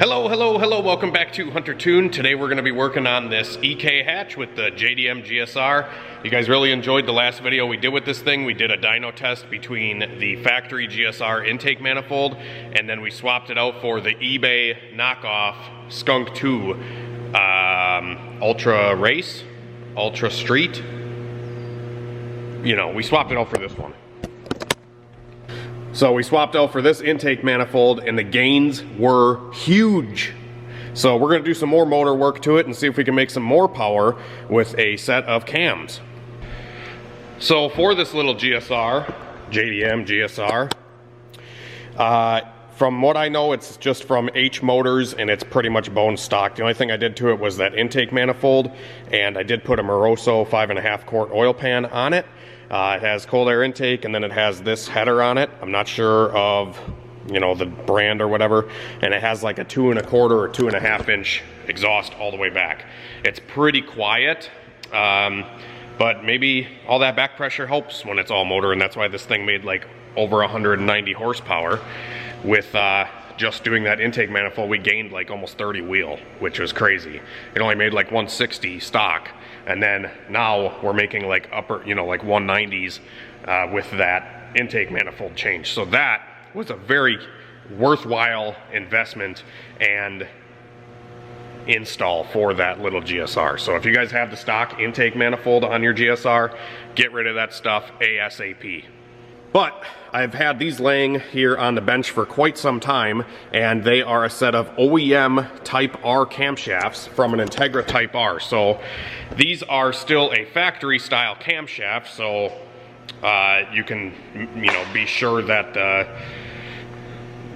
Hello, welcome back to Hunter Tune. Today we're going to be working on this EK hatch with the JDM GSR. You guys really enjoyed the last video we did with this thing. We did a dyno test between the factory GSR intake manifold, and then we swapped it out for the eBay knockoff Skunk 2 Ultra Race, Ultra Street. You know, we swapped it out for this one. So we swapped out for this intake manifold and the gains were huge. So we're gonna do some more motor work to it and see if we can make some more power with a set of cams. So for this little GSR, JDM GSR, from what I know, it's just from H Motors and it's pretty much bone stock. The only thing I did to it was that intake manifold, and I did put a Moroso 5.5 quart oil pan on it. It has cold air intake, and then it has this header on it. I'm not sure of, you know, the brand or whatever, and it has like a 2 1/4 or 2.5 inch exhaust all the way back. It's pretty quiet, but maybe all that back pressure helps when it's all motor, and that's why this thing made like over 190 horsepower. With just doing that intake manifold, we gained like almost 30 wheel, which was crazy. It only made like 160 stock, and then now we're making like upper, you know, like 190s with that intake manifold change. So that was a very worthwhile investment and install for that little GSR. So if you guys have the stock intake manifold on your GSR, get rid of that stuff ASAP. But I've had these laying here on the bench for quite some time, and they are a set of OEM Type R camshafts from an Integra Type R. So these are still a factory style camshaft, so you can, you know, be sure that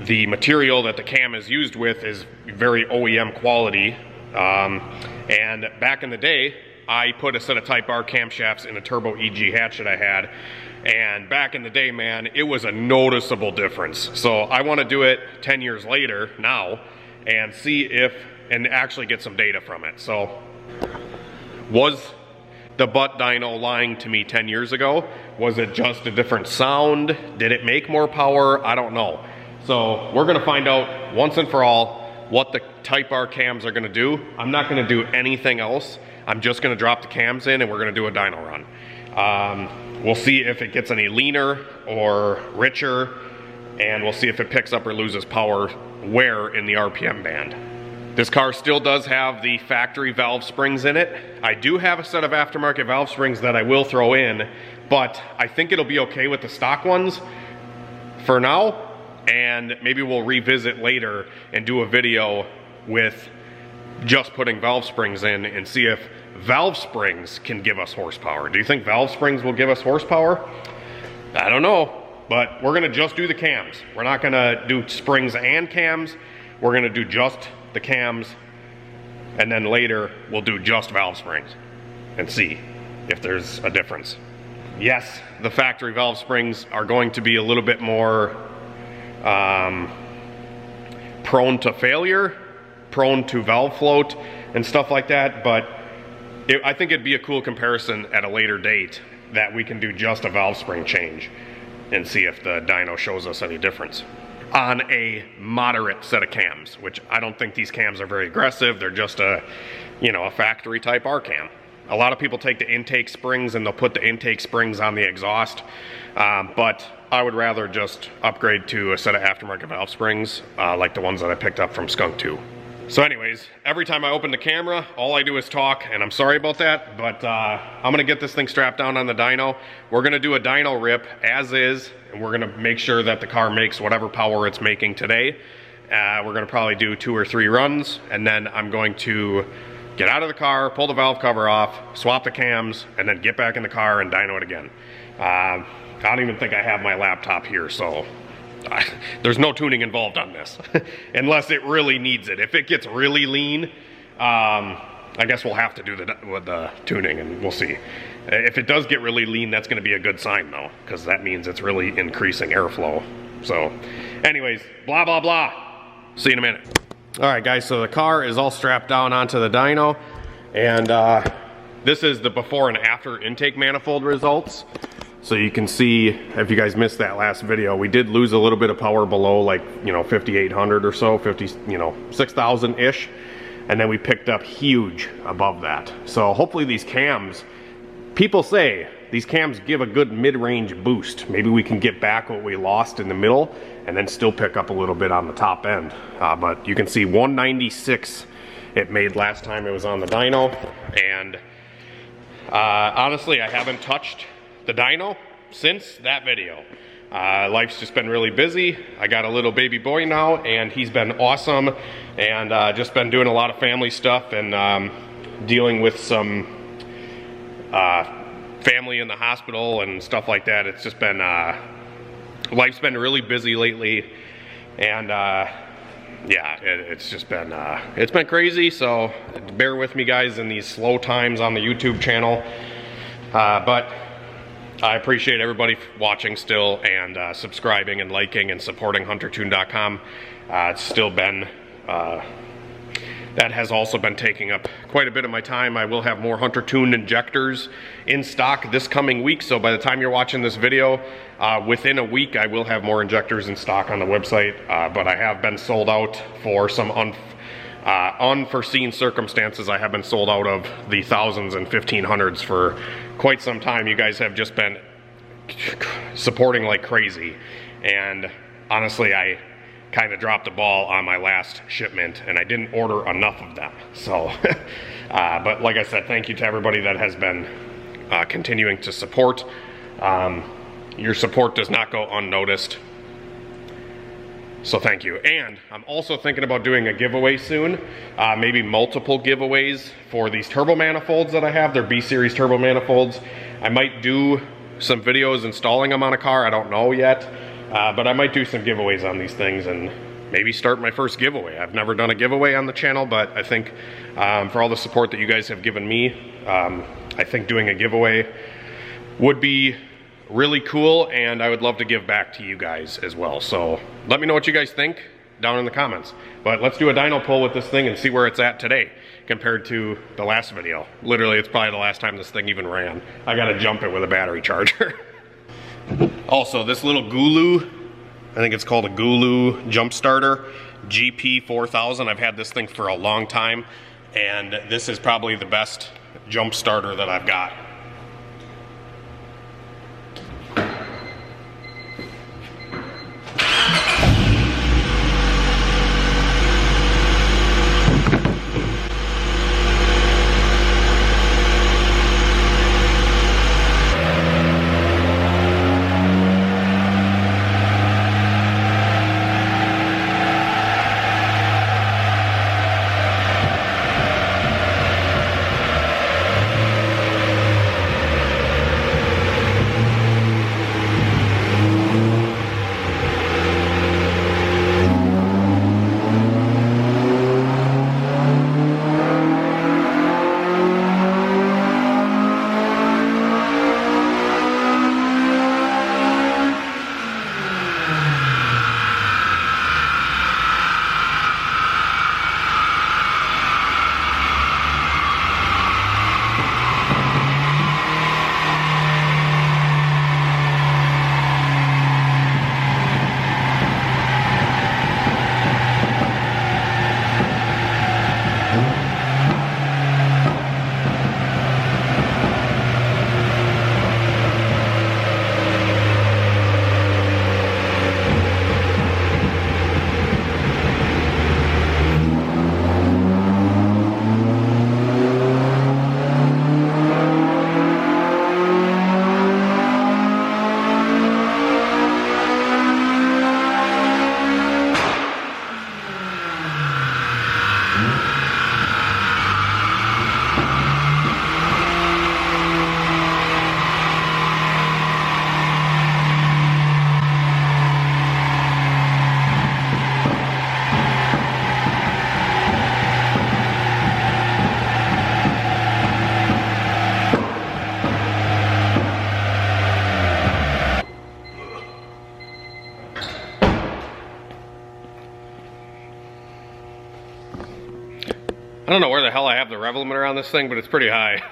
the material that the cam is used with is very OEM quality. And back in the day, I put a set of Type R camshafts in a turbo EG hatch that I had. And back in the day, man, it was a noticeable difference. So I want to do it 10 years later now and see if, and actually get some data from it. So was the butt dyno lying to me 10 years ago? Was it just a different sound? Did it make more power? I don't know. So we're going to find out once and for all what the Type R cams are going to do. I'm not going to do anything else. I'm just going to drop the cams in and we're going to do a dyno run. We'll see if it gets any leaner or richer, and we'll see if it picks up or loses power where in the RPM band. This car still does have the factory valve springs in it. I do have a set of aftermarket valve springs that I will throw in, but I think it'll be okay with the stock ones for now, and maybe we'll revisit later and do a video with just putting valve springs in and see if valve springs can give us horsepower. Do you think valve springs will give us horsepower? I don't know, but we're gonna just do the cams. We're not gonna do springs and cams. We're gonna do just the cams, and then later we'll do just valve springs and see if there's a difference. Yes, the factory valve springs are going to be a little bit more prone to failure, prone to valve float and stuff like that, but I think it'd be a cool comparison at a later date that we can do just a valve spring change and see if the dyno shows us any difference on a moderate set of cams, which I don't think these cams are very aggressive. They're just a, you know, a factory Type R cam. A lot of people take the intake springs and they'll put the intake springs on the exhaust, but I would rather just upgrade to a set of aftermarket valve springs like the ones that I picked up from Skunk 2. So anyways, every time I open the camera, all I do is talk, and I'm sorry about that, but I'm gonna get this thing strapped down on the dyno. We're gonna do a dyno rip as is, and we're gonna make sure that the car makes whatever power it's making today. We're gonna probably do 2 or 3 runs, and then I'm going to get out of the car, pull the valve cover off, swap the cams, and then get back in the car and dyno it again. I don't even think I have my laptop here, so there's no tuning involved on this unless it really needs it. If it gets really lean, I guess we'll have to do the tuning, and we'll see. If it does get really lean, that's going to be a good sign though, because that means it's really increasing airflow. So anyways, blah blah blah, see you in a minute. All right guys, so the car is all strapped down onto the dyno, and this is the before and after intake manifold results. So you can see, if you guys missed that last video, we did lose a little bit of power below, like, you know, 5,800 or so, 6,000-ish. And then we picked up huge above that. So hopefully these cams, people say these cams give a good mid-range boost. Maybe we can get back what we lost in the middle and then still pick up a little bit on the top end. But you can see 196 it made last time it was on the dyno. And honestly, I haven't touched the dyno since that video. Life's just been really busy. I got a little baby boy now, and he's been awesome, and just been doing a lot of family stuff and dealing with some family in the hospital and stuff like that. It's just been life's been really busy lately, and yeah, it's just been it's been crazy. So bear with me, guys, in these slow times on the YouTube channel, but I appreciate everybody watching still, and subscribing and liking and supporting HunterTune.com. It's still been, that has also been taking up quite a bit of my time. I will have more Hunter Tune injectors in stock this coming week, so by the time you're watching this video, within a week I will have more injectors in stock on the website, but I have been sold out for some unforeseen circumstances. I have been sold out of the thousands and 1,500s for quite some time. You guys have just been supporting like crazy, and honestly, I kind of dropped the ball on my last shipment, and I didn't order enough of them. So, but like I said, thank you to everybody that has been continuing to support. Your support does not go unnoticed. So thank you. And I'm also thinking about doing a giveaway soon, maybe multiple giveaways for these turbo manifolds that I have. They're B-Series turbo manifolds. I might do some videos installing them on a car, I don't know yet, but I might do some giveaways on these things and maybe start my first giveaway. I've never done a giveaway on the channel, but I think for all the support that you guys have given me, I think doing a giveaway would be really cool, and I would love to give back to you guys as well. So let me know what you guys think down in the comments. But let's do a dyno pull with this thing and see where it's at today compared to the last video. Literally, it's probably the last time this thing even ran. I gotta jump it with a battery charger. Also, this little Gulu, I think it's called a Gulu jump starter, GP4000. I've had this thing for a long time, and this is probably the best jump starter that I've got. I don't know where the hell I have the rev limiter on this thing, but it's pretty high.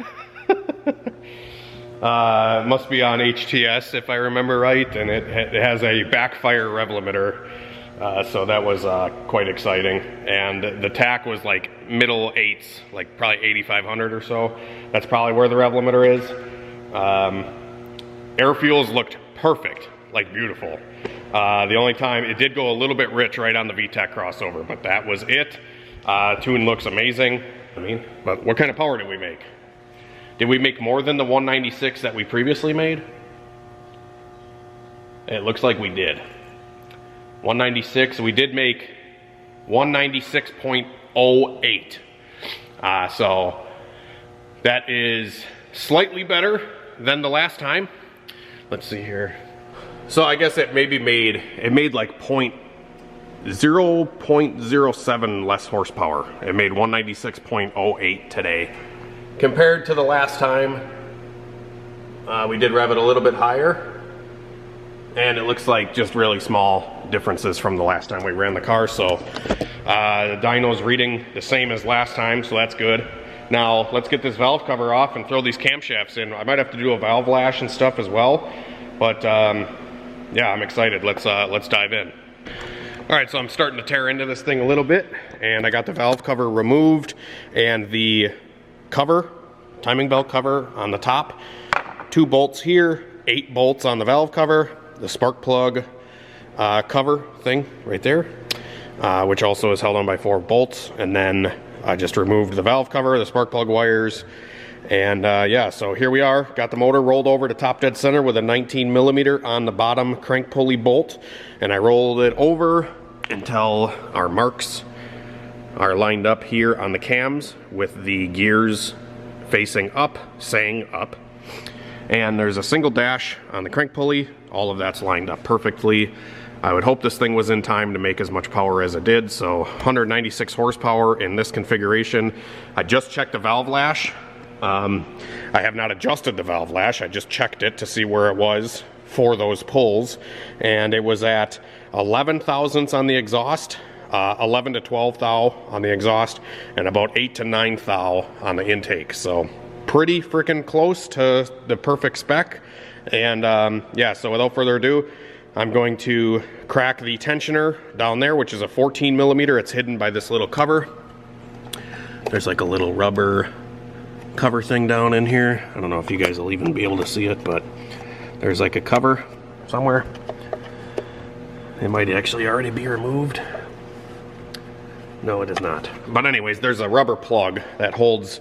Must be on HTS if I remember right, and it has a backfire rev limiter. So that was quite exciting, and the tack was like middle 8s, like probably 8,500 or so. That's probably where the rev limiter is. Air fuels looked perfect, like beautiful. The only time it did go a little bit rich right on the VTEC crossover, but that was it. Tune looks amazing. But what kind of power did we make? Did we make more than the 196 that we previously made? It looks like we did. 196, we did make 196.08. So that is slightly better than the last time. Let's see here. So I guess it maybe made like 0.07 less horsepower. It made 196.08 today. Compared to the last time, we did rev it a little bit higher, and it looks like just really small differences from the last time we ran the car. So the dyno's reading the same as last time, so that's good. Now let's get this valve cover off and throw these camshafts in. I might have to do a valve lash and stuff as well, but yeah, I'm excited. Let's dive in. All right, so I'm starting to tear into this thing a little bit, and I got the valve cover removed and the cover, timing belt cover on the top, 2 bolts here, 8 bolts on the valve cover, the spark plug cover thing right there, which also is held on by 4 bolts, and then I just removed the valve cover, the spark plug wires, and yeah, so here we are. Got the motor rolled over to top dead center with a 19mm on the bottom crank pulley bolt, and I rolled it over until our marks are lined up here on the cams with the gears facing up, saying up. And there's a single dash on the crank pulley. All of that's lined up perfectly. I would hope this thing was in time to make as much power as it did. So 196 horsepower in this configuration. I just checked the valve lash. I have not adjusted the valve lash. I just checked it to see where it was for those pulls. And it was at 11 thousandths on the exhaust, 11 to 12 thou on the exhaust, and about 8 to 9 thou on the intake. So pretty freaking close to the perfect spec. And yeah, so without further ado, I'm going to crack the tensioner down there, which is a 14mm. It's hidden by this little cover. There's like a little rubber cover thing down in here. I don't know if you guys will even be able to see it, but there's like a cover somewhere. It might actually already be removed. No, it is not. But anyways, there's a rubber plug that holds,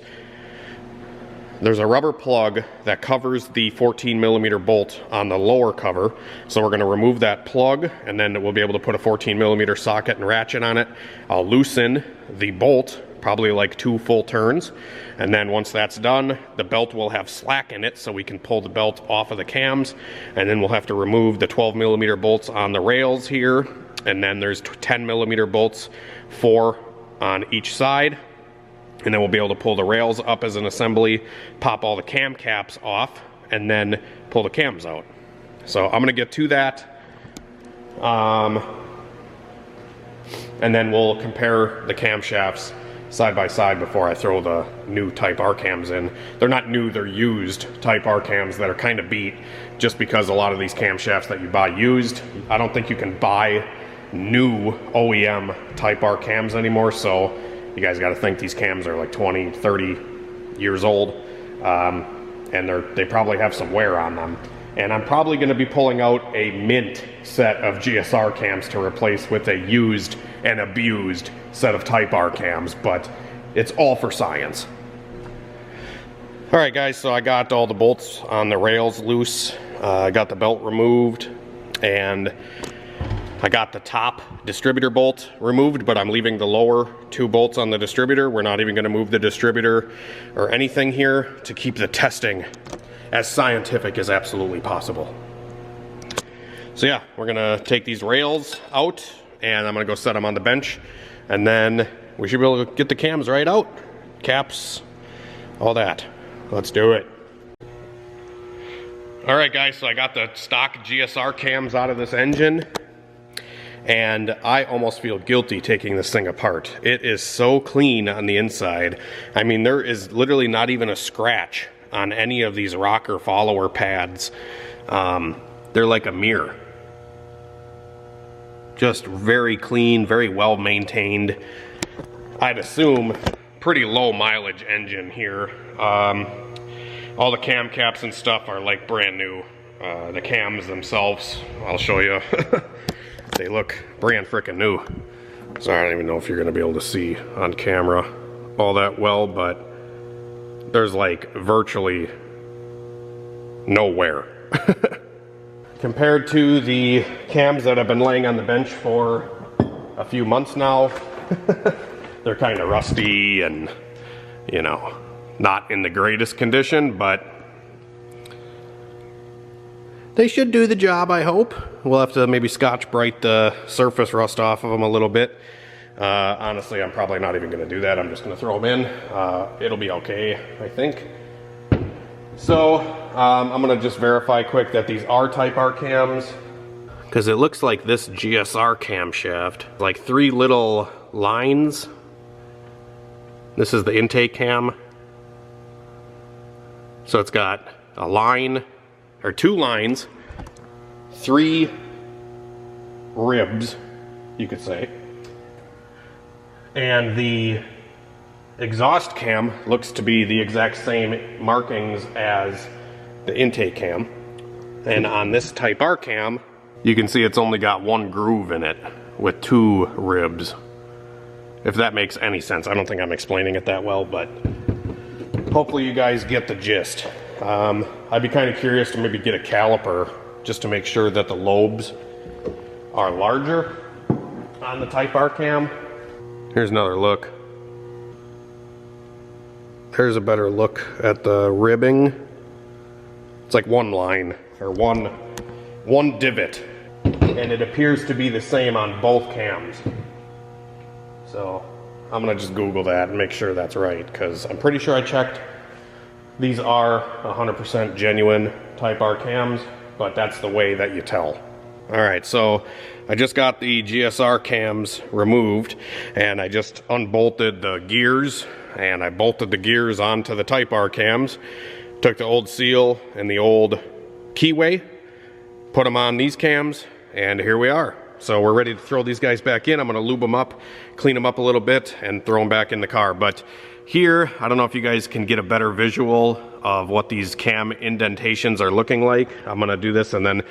there's a rubber plug that covers the 14mm bolt on the lower cover. So we're gonna remove that plug, and then we'll be able to put a 14mm socket and ratchet on it. I'll loosen the bolt, probably like 2 full turns. And then once that's done, the belt will have slack in it, so we can pull the belt off of the cams. And then we'll have to remove the 12mm bolts on the rails here. And then there's 10mm bolts, 4 on each side. And then we'll be able to pull the rails up as an assembly, pop all the cam caps off, and then pull the cams out. So I'm gonna get to that. And then we'll compare the camshafts side by side before I throw the new Type R cams in. They're not new, they're used Type R cams that are kind of beat, just because a lot of these camshafts that you buy used, I don't think you can buy new OEM Type R cams anymore. So you guys got to think these cams are like 20, 30 years old, and they probably have some wear on them. And I'm probably going to be pulling out a mint set of GSR cams to replace with a used and abused set of Type R cams, but it's all for science. All right, guys, so I got all the bolts on the rails loose. I got the belt removed, and I got the top distributor bolt removed, but I'm leaving the lower 2 bolts on the distributor. We're not even going to move the distributor or anything here to keep the testing as scientific as absolutely possible. So yeah, we're gonna take these rails out, and I'm gonna go set them on the bench, and then we should be able to get the cams right out, caps, all that. Let's do it. All right, guys, so I got the stock GSR cams out of this engine, and I almost feel guilty taking this thing apart. It is so clean on the inside. I mean, there is literally not even a scratch on any of these rocker follower pads. They're like a mirror. Just very clean, very well maintained. I'd assume pretty low mileage engine here. All the cam caps and stuff are like brand new. The cams themselves, I'll show you. They look brand freaking new. Sorry, I don't even know if you're gonna be able to see on camera all that well, but there's like virtually no wear. Compared to the cams that have been laying on the bench for a few months now, they're kind of rusty and, you know, not in the greatest condition, but they should do the job, I hope. We'll have to maybe Scotch-Brite the surface rust off of them a little bit. Honestly, I'm probably not even gonna do that. I'm just gonna throw them in. It'll be okay, I think. So, I'm gonna just verify quick that these are Type R cams, because it looks like this GSR camshaft, like 3 little lines. This is the intake cam. So it's got a line, or 2 lines, 3 ribs, you could say. And the exhaust cam looks to be the exact same markings as the intake cam. And on this Type R cam, you can see it's only got 1 groove in it with 2 ribs. If that makes any sense. I don't think I'm explaining it that well, but hopefully you guys get the gist. I'd be kind of curious to maybe get a caliper just to make sure that the lobes are larger on the Type R cam. Here's another look. There's a better look at the ribbing. It's like 1 line, or one divot, and it appears to be the same on both cams. So I'm gonna just Google that and make sure that's right, because I'm pretty sure I checked. These are 100% genuine Type R cams, but that's the way that you tell. All right, so I just got the GSR cams removed, and I just unbolted the gears, and I bolted the gears onto the Type R cams, took the old seal and the old keyway, put them on these cams, and here we are. So we're ready to throw these guys back in. I'm gonna lube them up, clean them up a little bit, and throw them back in the car. But here, I don't know if you guys can get a better visual of what these cam indentations are looking like. I'm gonna do this, and then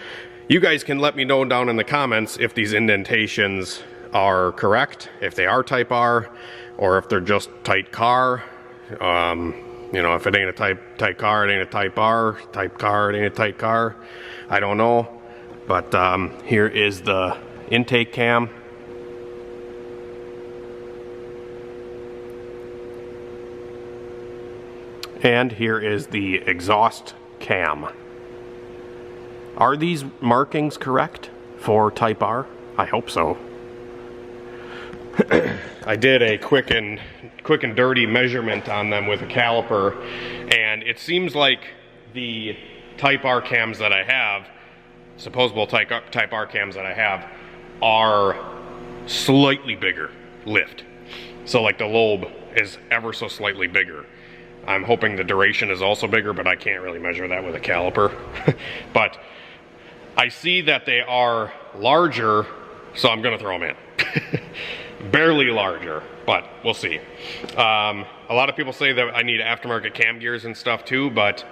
you guys can let me know down in the comments if these indentations are correct, if they are Type R, or if they're just tight car. You know, if it ain't a tight car, it ain't a Type R. Type car, it ain't a tight car. I don't know. But here is the intake cam. And here is the exhaust cam. Are these markings correct for Type R? I hope so. I did a quick and dirty measurement on them with a caliper, and it seems like the Type R cams that I have, supposable Type R cams that I have, are slightly bigger lift. So like the lobe is ever so slightly bigger. I'm hoping the duration is also bigger, but I can't really measure that with a caliper. But I see that they are larger, so I'm gonna throw them in. Barely larger, but we'll see. A lot of people say that I need aftermarket cam gears and stuff too, but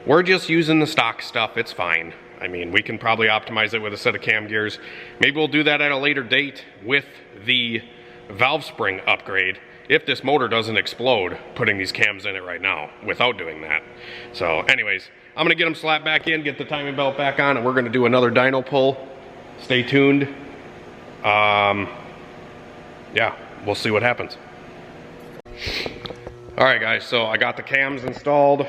we're just using the stock stuff, it's fine. I mean, we can probably optimize it with a set of cam gears. Maybe we'll do that at a later date with the valve spring upgrade, if this motor doesn't explode putting these cams in it right now without doing that. So anyways, I'm gonna get them slapped back in, get the timing belt back on, and we're gonna do another dyno pull. Stay tuned. Yeah, we'll see what happens. All right guys, so I got the cams installed.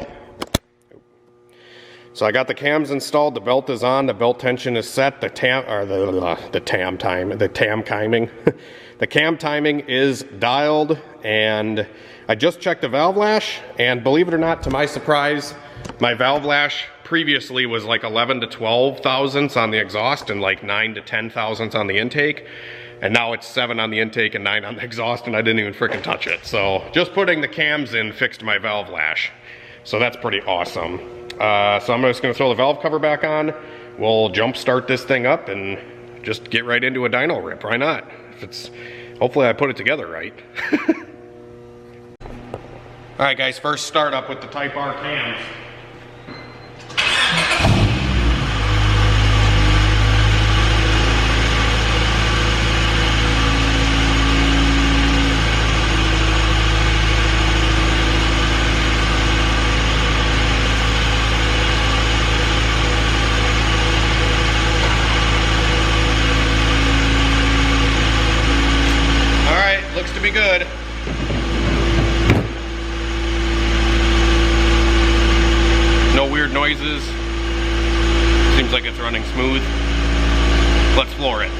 The belt is on, the belt tension is set, the cam timing. The cam timing is dialed, and I just checked the valve lash, and believe it or not, to my surprise, my valve lash previously was like 11 to 12 thousandths on the exhaust and like 9 to 10 thousandths on the intake. And now it's 7 on the intake and 9 on the exhaust, and I didn't even freaking touch it. So just putting the cams in fixed my valve lash. So that's pretty awesome. So I'm just gonna throw the valve cover back on. We'll jump start this thing up and just get right into a dyno rip. Why not? If it's, hopefully I put it together right. All right guys, first start up with the Type R cams. Looks to be good. No weird noises. Seems like it's running smooth. Let's floor it.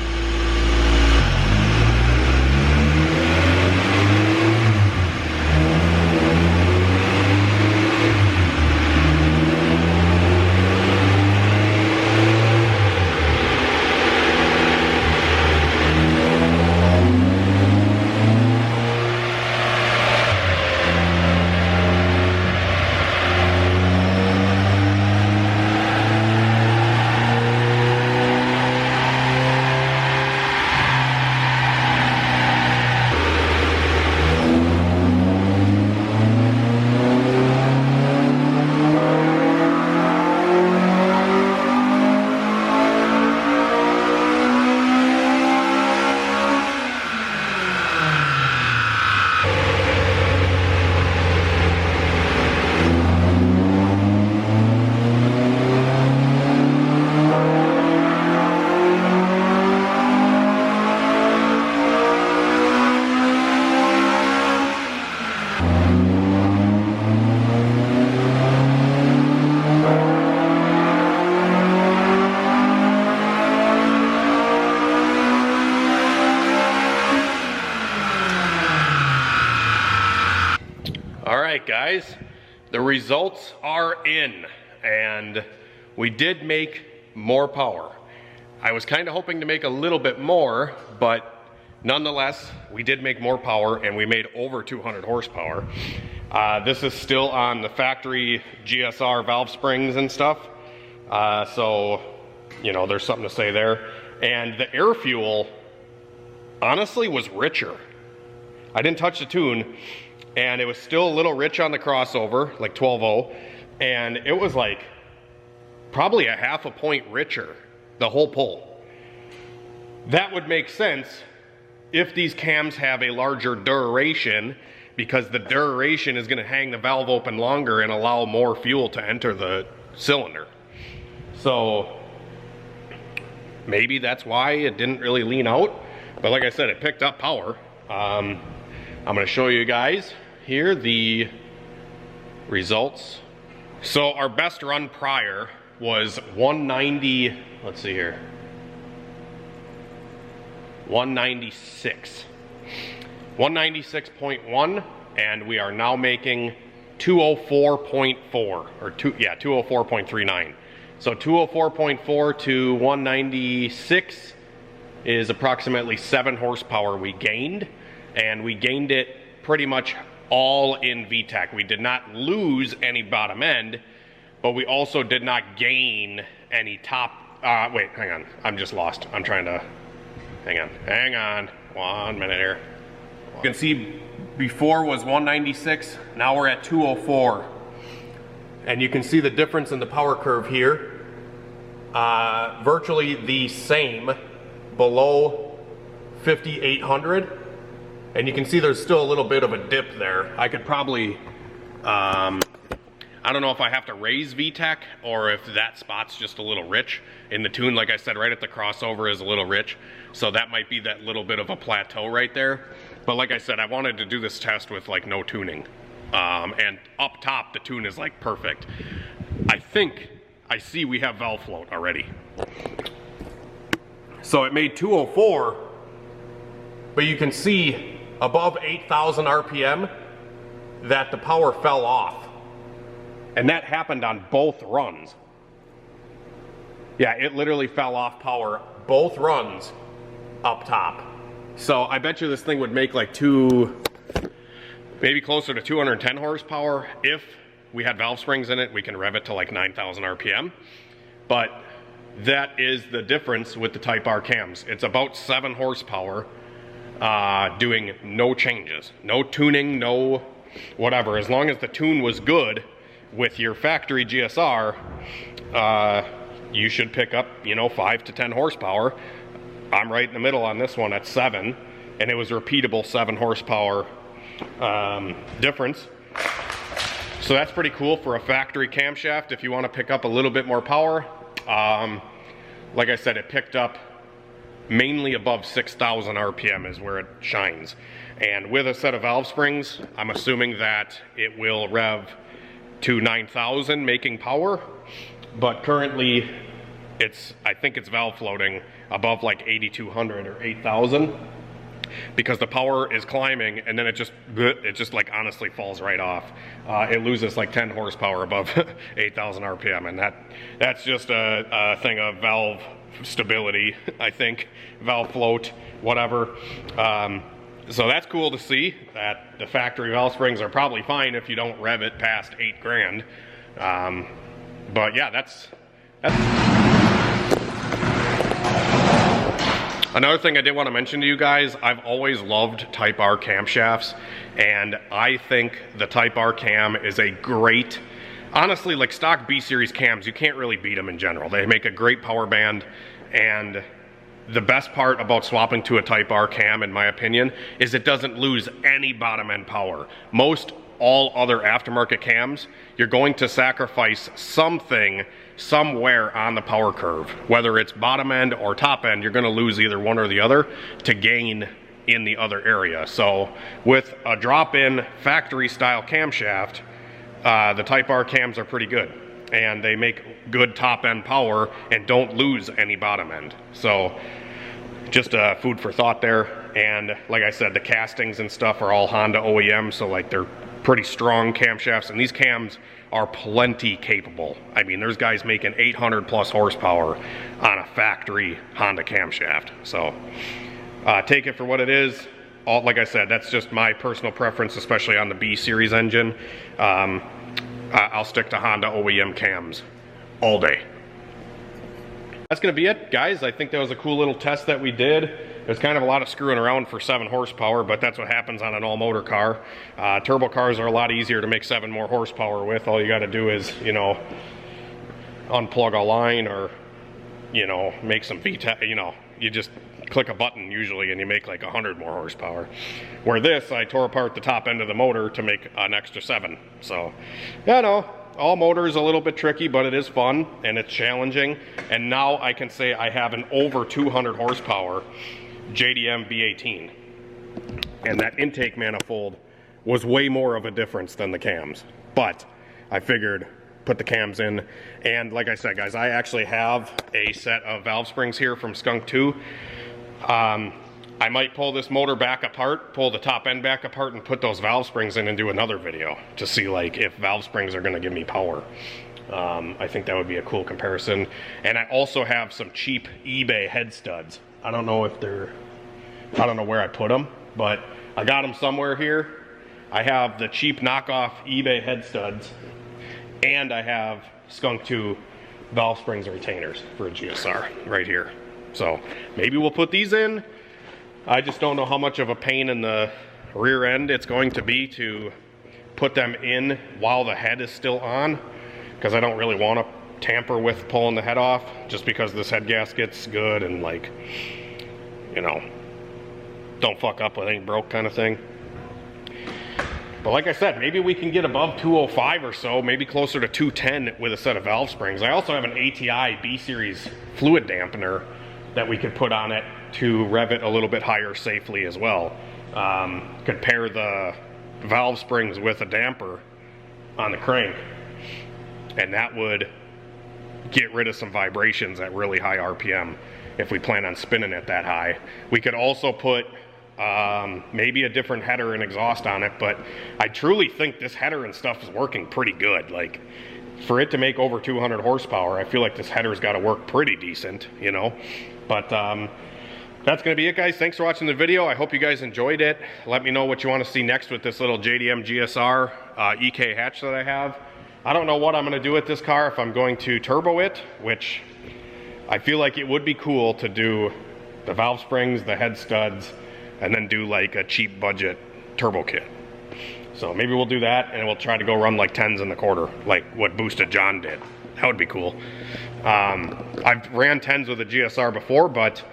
Alright guys, the results are in, and we did make more power. I was kind of hoping to make a little bit more, but nonetheless, we did make more power and we made over 200 horsepower. This is still on the factory GSR valve springs and stuff, so, you know, there's something to say there. And the air fuel, honestly, was richer. I didn't touch the tune, and it was still a little rich on the crossover, like 12.0, and it was like probably a half a point richer, the whole pull. That would make sense if these cams have a larger duration, because the duration is going to hang the valve open longer and allow more fuel to enter the cylinder. So maybe that's why it didn't really lean out, but like I said, it picked up power. I'm going to show you guys here the results. So our best run prior was 190, let's see here, 196. 196.1, and we are now making 204.4, or 204.39. So 204.4 to 196 is approximately 7 horsepower we gained, and we gained it pretty much all in VTEC. We did not lose any bottom end, but we also did not gain any top, wait, hang on, I'm just lost. I'm trying to, hang on, 1 minute here. You can see before was 196, now we're at 204. And you can see the difference in the power curve here. Virtually the same below 5,800. And you can see there's still a little bit of a dip there. I could probably, I don't know if I have to raise VTEC or if that spot's just a little rich in the tune. Like I said, right at the crossover is a little rich. So that might be that little bit of a plateau right there. But like I said, I wanted to do this test with like no tuning. And up top, the tune is like perfect. I think I see we have valve float already. So it made 204, but you can see above 8,000 RPM that the power fell off. And that happened on both runs. Yeah, it literally fell off power both runs up top. So I bet you this thing would make like maybe closer to 210 horsepower if we had valve springs in it, we can rev it to like 9,000 RPM. But that is the difference with the Type R cams. It's about 7 horsepower, doing no changes, no tuning, no whatever. As long as the tune was good with your factory GSR, you should pick up, you know, 5 to 10 horsepower. I'm right in the middle on this one at 7, and it was repeatable 7 horsepower difference. So that's pretty cool for a factory camshaft if you want to pick up a little bit more power. Like I said, it picked up mainly above 6,000 RPM is where it shines. And with a set of valve springs, I'm assuming that it will rev to 9,000 making power, but currently I think it's valve floating above like 8,200 or 8,000 because the power is climbing, and then it just like honestly falls right off. It loses like 10 horsepower above 8,000 RPM, and that's just a thing of valve stability, I think, valve float, whatever. So that's cool to see that the factory valve springs are probably fine if you don't rev it past 8 grand. But yeah, that's another thing I did want to mention to you guys. I've always loved Type R camshafts, and I think the Type R cam is a great, honestly, like stock B series cams, you can't really beat them in general. They make a great power band, and the best part about swapping to a Type R cam, in my opinion, is it doesn't lose any bottom end power. Most all other aftermarket cams, you're going to sacrifice something somewhere on the power curve. Whether it's bottom end or top end, you're gonna lose either one or the other to gain in the other area. So with a drop-in factory style camshaft, the Type R cams are pretty good, and they make good top end power and don't lose any bottom end. So just food for thought there. And like I said, the castings and stuff are all Honda OEM, so like they're pretty strong camshafts, and these cams are plenty capable. I mean, there's guys making 800 plus horsepower on a factory Honda camshaft. So take it for what it is. Like I said, that's just my personal preference, especially on the B series engine. I'll stick to Honda OEM cams all day. That's gonna be it, guys. I think that was a cool little test that we did. There's kind of a lot of screwing around for 7 horsepower, but that's what happens on an all-motor car. Turbo cars are a lot easier to make 7 more horsepower with. All you got to do is, you know, unplug a line, or, you know, make some VTEC. You know, you just click a button usually, and you make like 100 more horsepower. Where this, I tore apart the top end of the motor to make an extra 7. So, yeah, no. All motor is a little bit tricky, but it is fun and it's challenging. And now I can say I have an over 200 horsepower JDM B18. And that intake manifold was way more of a difference than the cams. But I figured put the cams in. And like I said, guys, I actually have a set of valve springs here from Skunk 2. I might pull this motor back apart, pull the top end back apart, and put those valve springs in and do another video to see like if valve springs are gonna give me power. I think that would be a cool comparison. And I also have some cheap eBay head studs. I don't know where I put them, but I got them somewhere here. I have the cheap knockoff eBay head studs, and I have Skunk 2 valve springs and retainers for a GSR right here. So maybe we'll put these in. I just don't know how much of a pain in the rear end it's going to be to put them in while the head is still on, because I don't really want to tamper with pulling the head off, just because this head gasket's good and, like, you know, don't fuck up with ain't broke kind of thing. But like I said, maybe we can get above 205 or so, maybe closer to 210 with a set of valve springs. I also have an ATI B series fluid dampener that we could put on it to rev it a little bit higher safely as well. Could pair the valve springs with a damper on the crank, and that would get rid of some vibrations at really high RPM if we plan on spinning it that high. We could also put maybe a different header and exhaust on it, but I truly think this header and stuff is working pretty good. Like, for it to make over 200 horsepower, I feel like this header's got to work pretty decent, you know. But that's going to be it, guys. Thanks for watching the video. I hope you guys enjoyed it. Let me know what you want to see next with this little JDM GSR EK hatch that I have. I don't know what I'm gonna do with this car, if I'm going to turbo it, which I feel like it would be cool to do the valve springs, the head studs, and then do like a cheap budget turbo kit. So maybe we'll do that, and we'll try to go run like 10s in the quarter, like what Boosted John did. That would be cool. I've ran 10s with a GSR before, but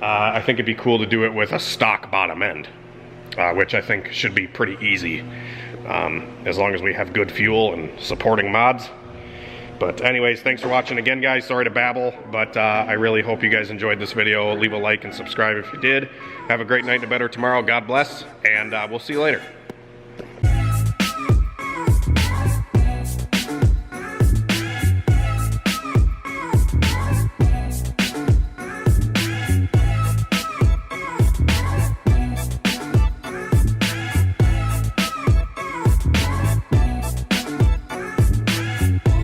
I think it'd be cool to do it with a stock bottom end, which I think should be pretty easy, as long as we have good fuel and supporting mods. But anyways, thanks for watching again, guys. Sorry to babble, but I really hope you guys enjoyed this video. Leave a like and subscribe if you did. Have a great night and a better tomorrow. God bless, and we'll see you later.